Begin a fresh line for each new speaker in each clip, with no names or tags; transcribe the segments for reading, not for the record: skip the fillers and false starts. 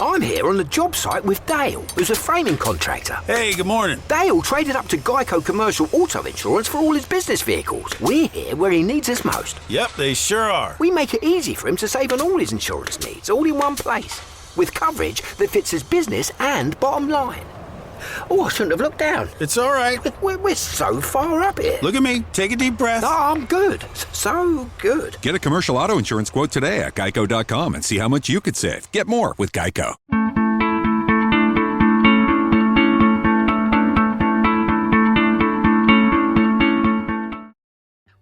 I'm here on the job site with Dale, who's a framing contractor.
Hey, good morning.
Dale traded up to Geico Commercial Auto Insurance for all his business vehicles. We're here where he needs us most.
Yep, they sure are.
We make it easy for him to save on all his insurance needs, all in one place, with coverage that fits his business and bottom line. Oh, I shouldn't have looked down.
It's all right.
We're so far up here.
Look at me. Take a deep breath.
Oh, I'm good. So good.
Get a commercial auto insurance quote today at geico.com and see how much you could save. Get more with Geico.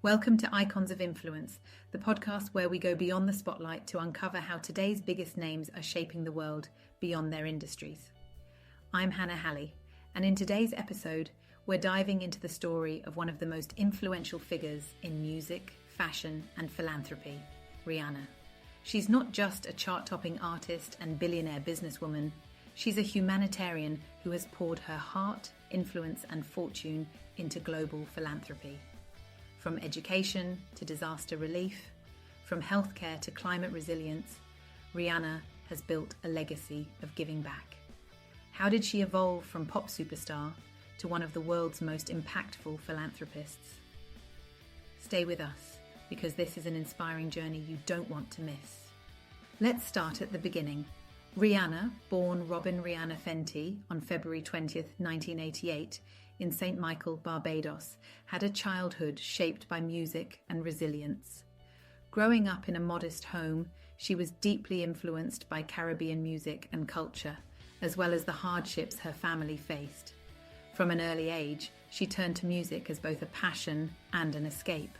Welcome to Icons of Influence, the podcast where we go beyond the spotlight to uncover how today's biggest names are shaping the world beyond their industries. I'm Hannah Halley, and in today's episode, we're diving into the story of one of the most influential figures in music, fashion, and philanthropy, Rihanna. She's not just a chart-topping artist and billionaire businesswoman, she's a humanitarian who has poured her heart, influence, and fortune into global philanthropy. From education to disaster relief, from healthcare to climate resilience, Rihanna has built a legacy of giving back. How did she evolve from pop superstar to one of the world's most impactful philanthropists? Stay with us, because this is an inspiring journey you don't want to miss. Let's start at the beginning. Rihanna, born Robin Rihanna Fenty on February 20th, 1988, in St. Michael, Barbados, had a childhood shaped by music and resilience. Growing up in a modest home, she was deeply influenced by Caribbean music and culture, as well as the hardships her family faced. From an early age, she turned to music as both a passion and an escape.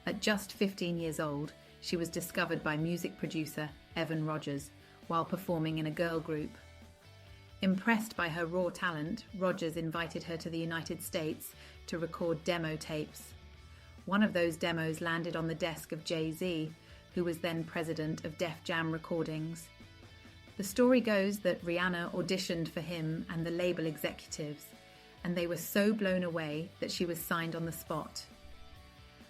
At just 15 years old, she was discovered by music producer Evan Rogers while performing in a girl group. Impressed by her raw talent, Rogers invited her to the United States to record demo tapes. One of those demos landed on the desk of Jay-Z, who was then president of Def Jam Recordings. The story goes that Rihanna auditioned for him and the label executives, and they were so blown away that she was signed on the spot.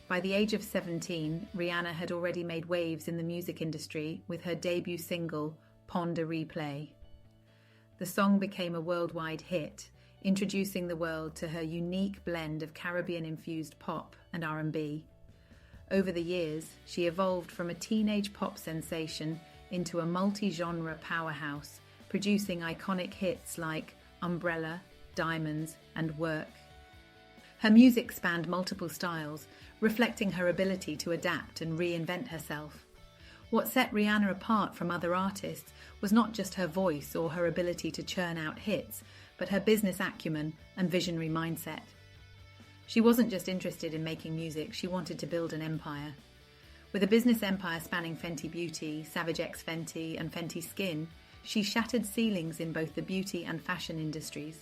By the age of 17, Rihanna had already made waves in the music industry with her debut single, Pon de Replay. The song became a worldwide hit, introducing the world to her unique blend of Caribbean-infused pop and R&B. Over the years, she evolved from a teenage pop sensation into a multi-genre powerhouse, producing iconic hits like Umbrella, Diamonds, and Work. Her music spanned multiple styles, reflecting her ability to adapt and reinvent herself. What set Rihanna apart from other artists was not just her voice or her ability to churn out hits, but her business acumen and visionary mindset. She wasn't just interested in making music, she wanted to build an empire. With a business empire spanning Fenty Beauty, Savage X Fenty, and Fenty Skin, she shattered ceilings in both the beauty and fashion industries.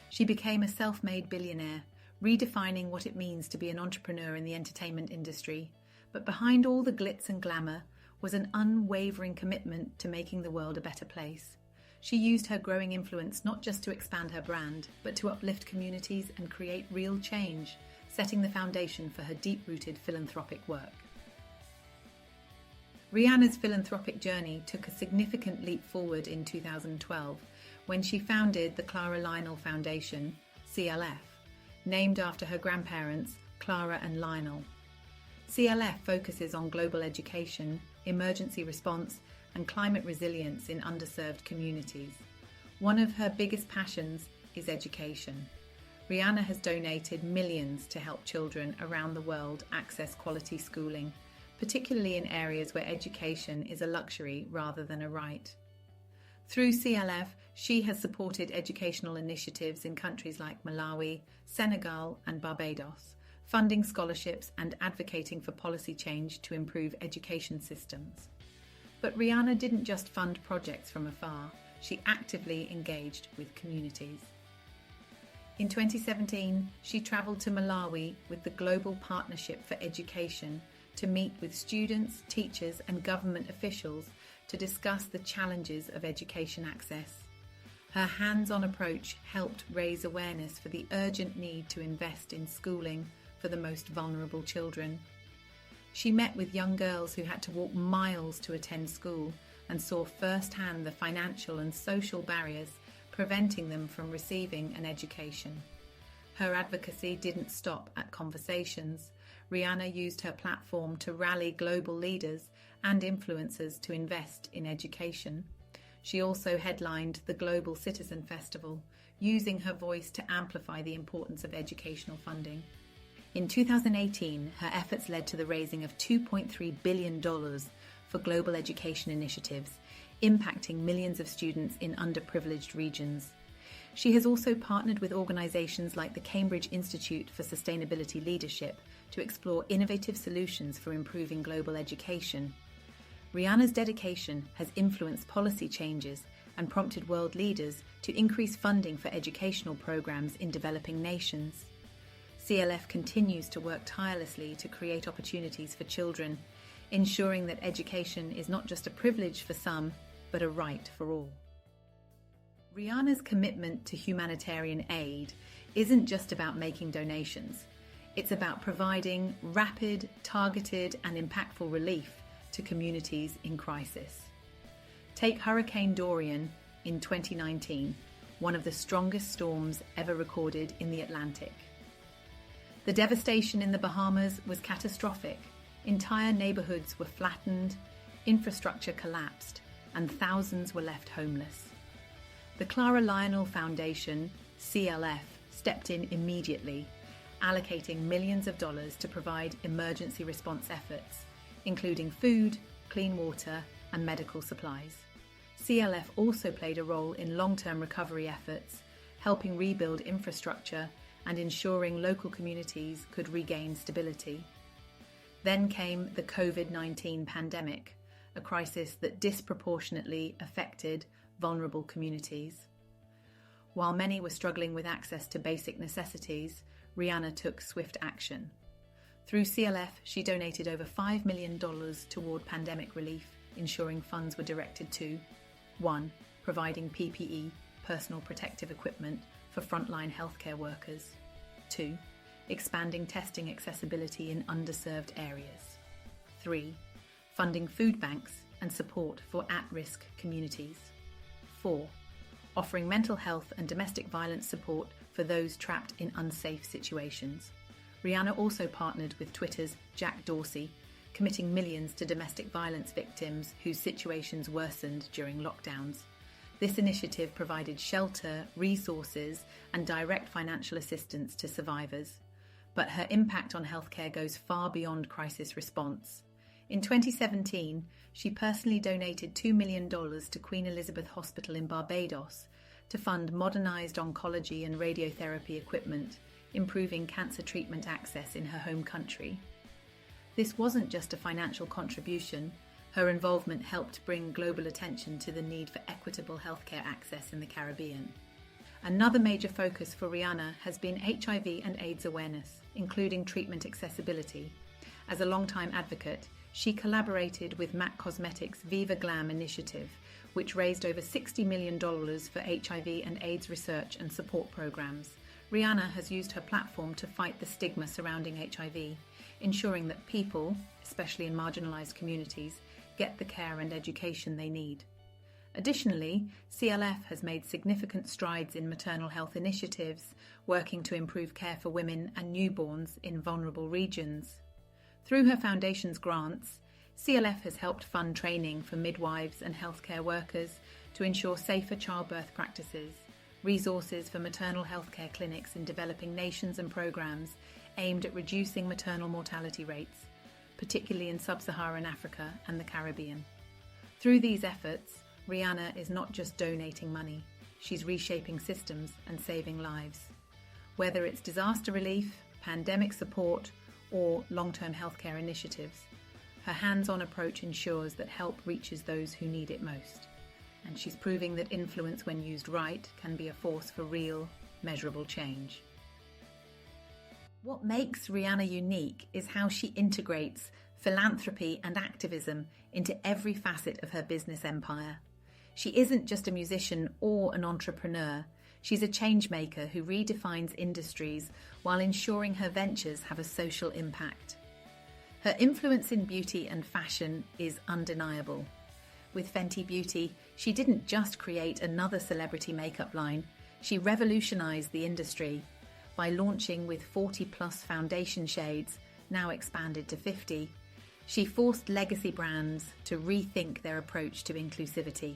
She became a self-made billionaire, redefining what it means to be an entrepreneur in the entertainment industry. But behind all the glitz and glamour was an unwavering commitment to making the world a better place. She used her growing influence not just to expand her brand, but to uplift communities and create real change, setting the foundation for her deep-rooted philanthropic work. Rihanna's philanthropic journey took a significant leap forward in 2012 when she founded the Clara Lionel Foundation, CLF, named after her grandparents, Clara and Lionel. CLF focuses on global education, emergency response, and climate resilience in underserved communities. One of her biggest passions is education. Rihanna has donated millions to help children around the world access quality schooling, particularly in areas where education is a luxury rather than a right. Through CLF, she has supported educational initiatives in countries like Malawi, Senegal, and Barbados, funding scholarships and advocating for policy change to improve education systems. But Rihanna didn't just fund projects from afar, she actively engaged with communities. In 2017, she travelled to Malawi with the Global Partnership for Education to meet with students, teachers, and government officials to discuss the challenges of education access. Her hands-on approach helped raise awareness for the urgent need to invest in schooling for the most vulnerable children. She met with young girls who had to walk miles to attend school, and saw firsthand the financial and social barriers preventing them from receiving an education. Her advocacy didn't stop at conversations. Rihanna used her platform to rally global leaders and influencers to invest in education. She also headlined the Global Citizen Festival, using her voice to amplify the importance of educational funding. In 2018, her efforts led to the raising of $2.3 billion for global education initiatives, impacting millions of students in underprivileged regions. She has also partnered with organisations like the Cambridge Institute for Sustainability Leadership to explore innovative solutions for improving global education. Rihanna's dedication has influenced policy changes and prompted world leaders to increase funding for educational programs in developing nations. CLF continues to work tirelessly to create opportunities for children, ensuring that education is not just a privilege for some, but a right for all. Rihanna's commitment to humanitarian aid isn't just about making donations. It's about providing rapid, targeted, and impactful relief to communities in crisis. Take Hurricane Dorian in 2019, one of the strongest storms ever recorded in the Atlantic. The devastation in the Bahamas was catastrophic. Entire neighborhoods were flattened, infrastructure collapsed, and thousands were left homeless. The Clara Lionel Foundation, CLF, stepped in immediately, allocating millions of dollars to provide emergency response efforts, including food, clean water, and medical supplies. CLF also played a role in long-term recovery efforts, helping rebuild infrastructure and ensuring local communities could regain stability. Then came the COVID-19 pandemic, a crisis that disproportionately affected vulnerable communities. While many were struggling with access to basic necessities, Rihanna took swift action. Through CLF, she donated over $5 million toward pandemic relief, ensuring funds were directed to 1. Providing PPE, personal protective equipment, for frontline healthcare workers. 2. Expanding testing accessibility in underserved areas. 3. Funding food banks and support for at-risk communities. 4. Offering mental health and domestic violence support for those trapped in unsafe situations. Rihanna also partnered with Twitter's Jack Dorsey, committing millions to domestic violence victims whose situations worsened during lockdowns. This initiative provided shelter, resources, and direct financial assistance to survivors. But her impact on healthcare goes far beyond crisis response. In 2017, she personally donated $2 million to Queen Elizabeth Hospital in Barbados to fund modernised oncology and radiotherapy equipment, improving cancer treatment access in her home country. This wasn't just a financial contribution. Her involvement helped bring global attention to the need for equitable healthcare access in the Caribbean. Another major focus for Rihanna has been HIV and AIDS awareness, including treatment accessibility. As a longtime advocate, she collaborated with MAC Cosmetics' Viva Glam initiative, which raised over $60 million for HIV and AIDS research and support programs. Rihanna has used her platform to fight the stigma surrounding HIV, ensuring that people, especially in marginalised communities, get the care and education they need. Additionally, CLF has made significant strides in maternal health initiatives, working to improve care for women and newborns in vulnerable regions. Through her foundation's grants, CLF has helped fund training for midwives and healthcare workers to ensure safer childbirth practices, resources for maternal healthcare clinics in developing nations and programs aimed at reducing maternal mortality rates, particularly in sub-Saharan Africa and the Caribbean. Through these efforts, Rihanna is not just donating money, she's reshaping systems and saving lives. Whether it's disaster relief, pandemic support, or long-term healthcare initiatives, her hands-on approach ensures that help reaches those who need it most. And she's proving that influence, when used right, can be a force for real, measurable change. What makes Rihanna unique is how she integrates philanthropy and activism into every facet of her business empire. She isn't just a musician or an entrepreneur. She's a change maker who redefines industries while ensuring her ventures have a social impact. Her influence in beauty and fashion is undeniable. With Fenty Beauty, she didn't just create another celebrity makeup line, she revolutionised the industry by launching with 40-plus foundation shades, now expanded to 50. She forced legacy brands to rethink their approach to inclusivity.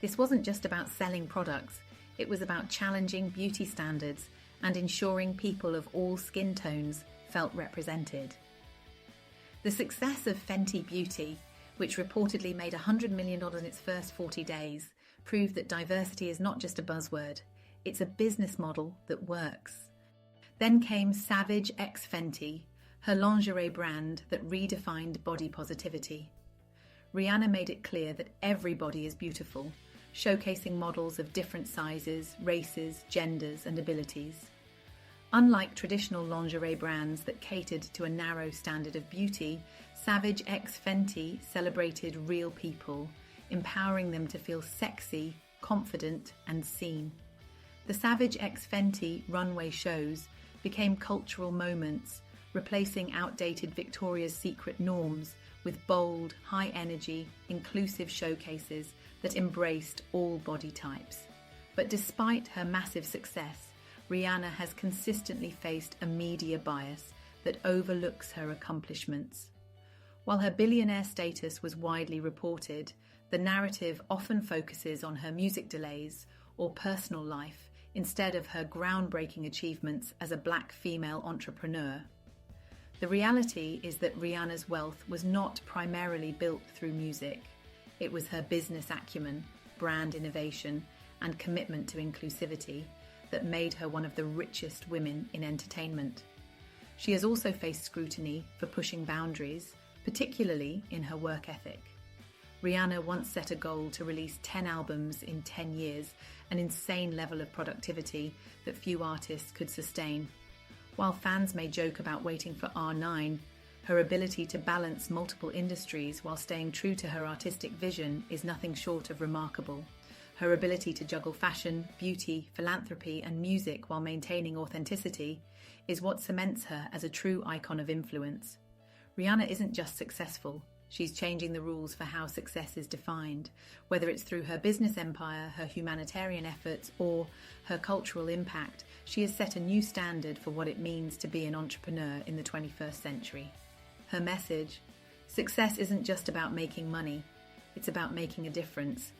This wasn't just about selling products, it was about challenging beauty standards and ensuring people of all skin tones felt represented. The success of Fenty Beauty, which reportedly made $100 million in its first 40 days, proved that diversity is not just a buzzword, it's a business model that works. Then came Savage x Fenty, her lingerie brand that redefined body positivity. Rihanna made it clear that everybody is beautiful, showcasing models of different sizes, races, genders, and abilities. Unlike traditional lingerie brands that catered to a narrow standard of beauty, Savage x Fenty celebrated real people, empowering them to feel sexy, confident, and seen. The Savage x Fenty runway shows became cultural moments, replacing outdated Victoria's Secret norms with bold, high-energy, inclusive showcases that embraced all body types. But despite her massive success, Rihanna has consistently faced a media bias that overlooks her accomplishments. While her billionaire status was widely reported, the narrative often focuses on her music delays or personal life instead of her groundbreaking achievements as a black female entrepreneur. The reality is that Rihanna's wealth was not primarily built through music. It was her business acumen, brand innovation, and commitment to inclusivity that made her one of the richest women in entertainment. She has also faced scrutiny for pushing boundaries, particularly in her work ethic. Rihanna once set a goal to release 10 albums in 10 years, an insane level of productivity that few artists could sustain. While fans may joke about waiting for R9, her ability to balance multiple industries while staying true to her artistic vision is nothing short of remarkable. Her ability to juggle fashion, beauty, philanthropy, and music while maintaining authenticity is what cements her as a true icon of influence. Rihanna isn't just successful, she's changing the rules for how success is defined, whether it's through her business empire, her humanitarian efforts, or her cultural impact. She has set a new standard for what it means to be an entrepreneur in the 21st century. Her message: success isn't just about making money, it's about making a difference.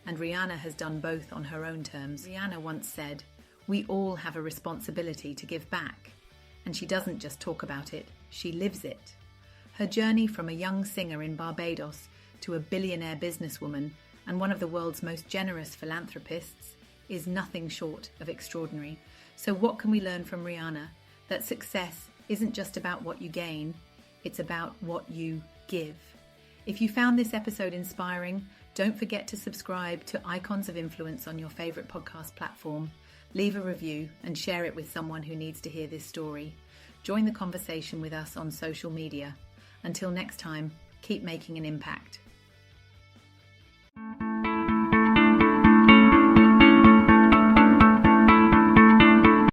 And Rihanna has done both on her own terms. Rihanna once said, "We all have a responsibility to give back." And she doesn't just talk about it, she lives it. Her journey from a young singer in Barbados to a billionaire businesswoman and one of the world's most generous philanthropists is nothing short of extraordinary. So what can we learn from Rihanna? That success isn't just about what you gain, it's about what you give. If you found this episode inspiring, don't forget to subscribe to Icons of Influence on your favourite podcast platform. Leave a review and share it with someone who needs to hear this story. Join the conversation with us on social media. Until next time, keep making an impact.